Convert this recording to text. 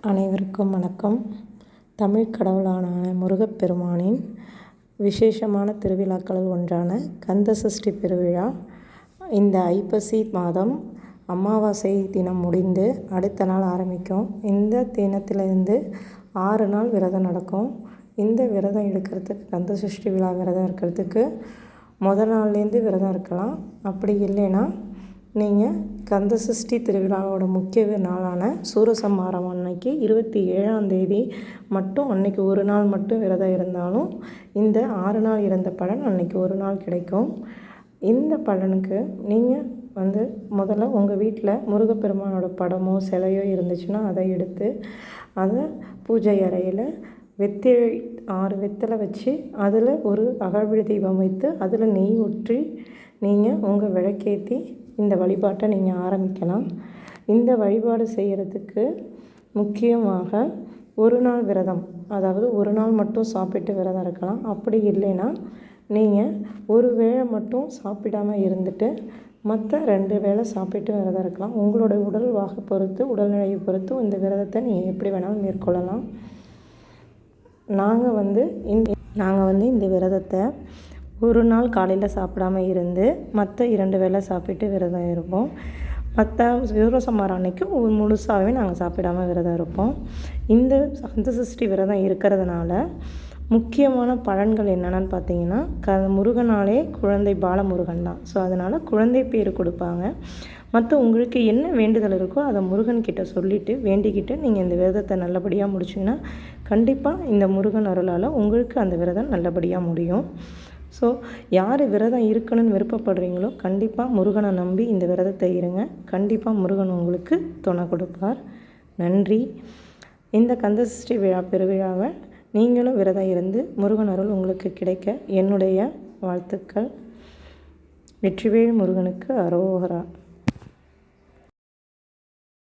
அனைவருக்கும் வணக்கம். தமிழ் கடவுளான முருகப்பெருமானின் விசேஷமான திருவிழாக்களில் ஒன்றான கந்த சஷ்டி பெருவிழா இந்த ஐப்பசி மாதம் அமாவாசை தினம் முடிந்து அடுத்த நாள் ஆரம்பிக்கும். இந்த தினத்திலிருந்து 6 நாள் விரதம் நடக்கும். இந்த விரதம் எடுக்கிறதுக்கு கந்த சஷ்டி விழா விரதம் இருக்கிறதுக்கு முதல் நாள்லேருந்து விரதம் இருக்கலாம். அப்படி இல்லைன்னா நீங்கள் கந்த சஷ்டி திருவிழாவோட முக்கிய நாளான சூரசம்ஹாரம் அன்னைக்கு 27ஆம் தேதி மட்டும் அன்னைக்கு ஒரு நாள் மட்டும் விரதம் இருந்தாலும் இந்த 6 நாள் இருந்த பலன் அன்னைக்கு ஒரு நாள் கிடைக்கும். இந்த பலனுக்கு நீங்கள் முதல்ல உங்கள் வீட்டில் முருகப்பெருமானோட படமோ சிலையோ இருந்துச்சுன்னா அதை எடுத்து அதை பூஜை அறையில் 6 வெத்தலை வச்சு அதில் ஒரு அகழ்விழி தீபம் வைத்து அதில் நெய் ஊற்றி நீங்கள் உங்கள் விளக்கேற்றி இந்த வழிபாட்டை நீங்கள் ஆரம்பிக்கலாம். இந்த வழிபாடு செய்கிறதுக்கு முக்கியமாக ஒரு நாள் விரதம், அதாவது ஒரு நாள் மட்டும் சாப்பிட்டு விரதம் இருக்கலாம். அப்படி இல்லைன்னா நீங்கள் ஒரு வேளை மட்டும் சாப்பிடாமல் இருந்துட்டு மற்ற 2 வேளை சாப்பிட்டு விரதம் இருக்கலாம். உங்களோட உடல்வாக பொறுத்து உடல்நிலையை பொறுத்து இந்த விரதத்தை நீங்கள் எப்படி வேணாலும் மேற்கொள்ளலாம். நாங்கள் இந்த விரதத்தை ஒரு நாள் காலையில் சாப்பிடாமல் இருந்து மற்ற 2 வேளை சாப்பிட்டு விரதம் இருப்போம். மற்ற சூரசம்ஹாரம் அன்னைக்கு முழுசாகவே நாங்கள் சாப்பிடாமல் விரதம் இருப்போம். இந்த கந்த சஷ்டி விரதம் இருக்கிறதுனால முக்கியமான பலன்கள் என்னென்னு பார்த்தீங்கன்னா, முருகனாலே குழந்தை பாலமுருகன் தான். ஸோ அதனால் குழந்தை பேர் கொடுப்பாங்க. மற்ற உங்களுக்கு என்ன வேண்டுதல் இருக்கோ அதை முருகன்கிட்ட சொல்லிவிட்டு வேண்டிக்கிட்டு நீங்கள் இந்த விரதத்தை நல்லபடியாக முடிச்சிங்கன்னா கண்டிப்பாக இந்த முருகன் அருளால் உங்களுக்கு அந்த விரதம் நல்லபடியாக முடியும். ஸோ யார் விரதம் இருக்கணும்னு விருப்பப்படுறீங்களோ கண்டிப்பாக முருகனை நம்பி இந்த விரதத்தை இருங்க. கண்டிப்பாக முருகன் உங்களுக்கு துணை கொடுப்பார். நன்றி. இந்த கந்த சஷ்டி பெருவிழாவை நீங்களும் விரதம் இருந்து முருகன் அருள் உங்களுக்கு கிடைக்க என்னுடைய வாழ்த்துக்கள். வெற்றிவேல் முருகனுக்கு அரோகரா.